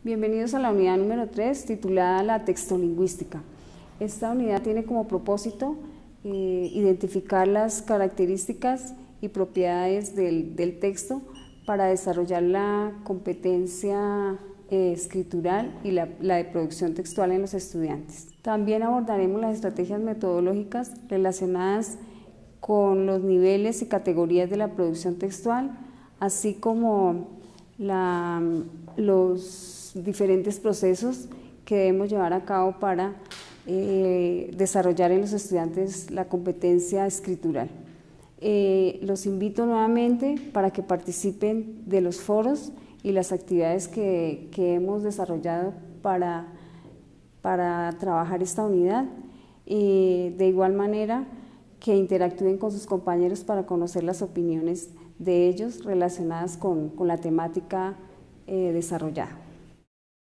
Bienvenidos a la unidad número 3, titulada La textolingüística. Esta unidad tiene como propósito identificar las características y propiedades del texto para desarrollar la competencia escritural y la de producción textual en los estudiantes. También abordaremos las estrategias metodológicas relacionadas con los niveles y categorías de la producción textual, así como los diferentes procesos que debemos llevar a cabo para desarrollar en los estudiantes la competencia escritural. Los invito nuevamente para que participen de los foros y las actividades que hemos desarrollado para trabajar esta unidad, y de igual manera que interactúen con sus compañeros para conocer las opiniones de ellos relacionadas con la temática desarrollada.